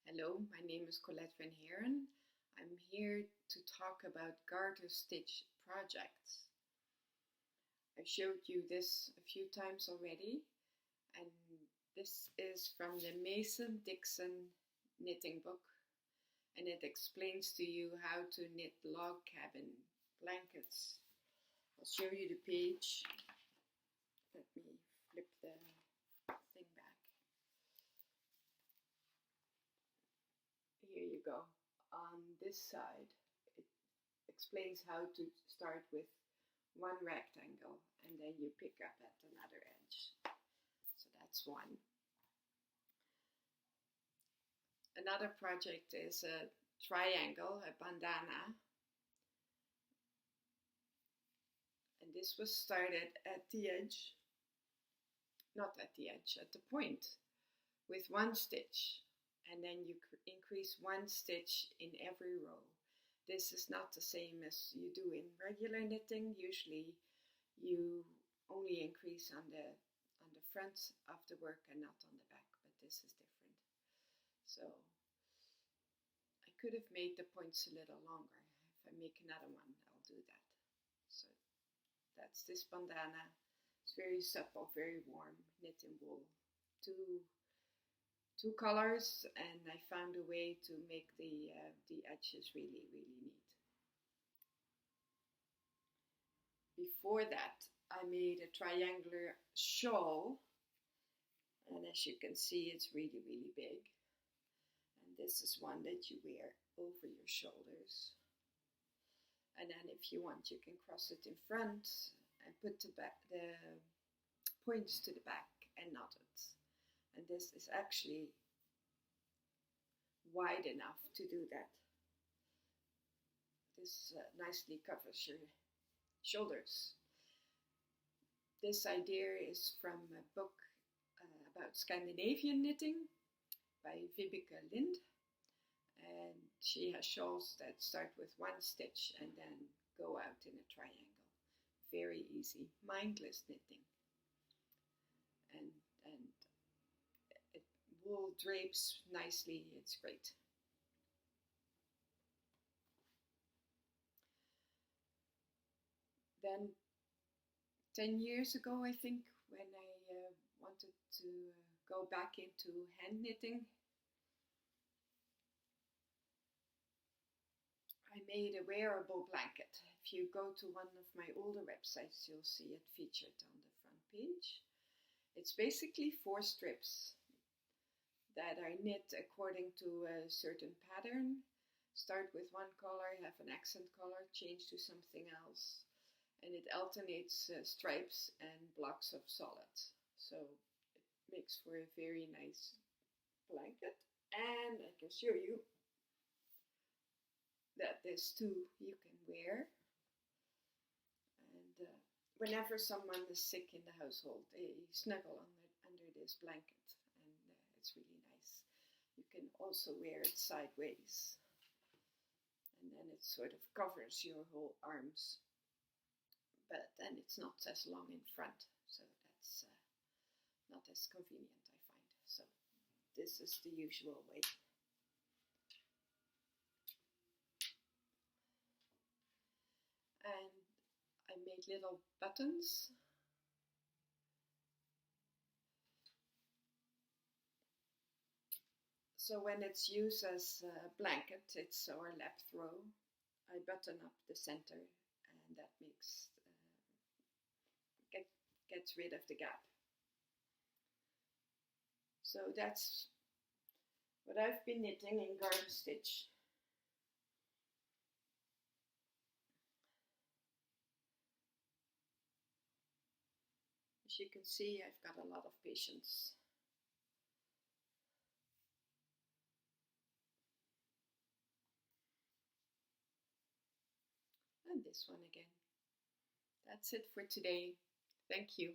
Hello, my name is Colette van Haaren. I'm here to talk about garter stitch projects. I've showed you this a few times already, and this is from the Mason-Dixon knitting book, and it explains to you how to knit log cabin blankets. I'll show you the page. Let me flip the thing back. Here you go. On this side, it explains how to start with one rectangle and then you pick up at another edge. So that's one. Another project is a triangle, a bandana. And this was started at the edge, not at the edge, at the point, with one stitch. And then you increase one stitch in every row. This is not the same as you do in regular knitting. Usually you only increase on the front of the work and not on the back, but this is different. So I could have made the points a little longer. If I make another one, I'll do that. So that's this bandana. It's very supple, very warm, knit in wool. Two colors, and I found a way to make the edges really, really neat. Before that, I made a triangular shawl, and as you can see, it's really, really big. And this is one that you wear over your shoulders. And then if you want, you can cross it in front and put the points to the back and knot it. And this is actually wide enough to do that. This nicely covers your shoulders. This idea is from a book about Scandinavian knitting by Vibeke Lind. And she has shawls that start with one stitch and then go out in a triangle. Very easy, mindless knitting. And wool drapes nicely, it's great. Then 10 years ago, I think, when I wanted to go back into hand knitting, I made a wearable blanket. If you go to one of my older websites, you'll see it featured on the front page. It's basically 4 strips that are knit according to a certain pattern. Start with one color, have an accent color, change to something else, and it alternates stripes and blocks of solid. So it makes for a very nice blanket, and I can show you that this too you can wear. And whenever someone is sick in the household, they snuggle under this blanket. It's really nice. You can also wear it sideways, and then it sort of covers your whole arms, but then it's not as long in front, so that's not as convenient, I find. So this is the usual way. And I made little buttons. So when it's used as a blanket, it's our lap throw. I button up the center, and that makes gets rid of the gap. So that's what I've been knitting in garter stitch. As you can see, I've got a lot of patience. And this one again. That's it for today. Thank you.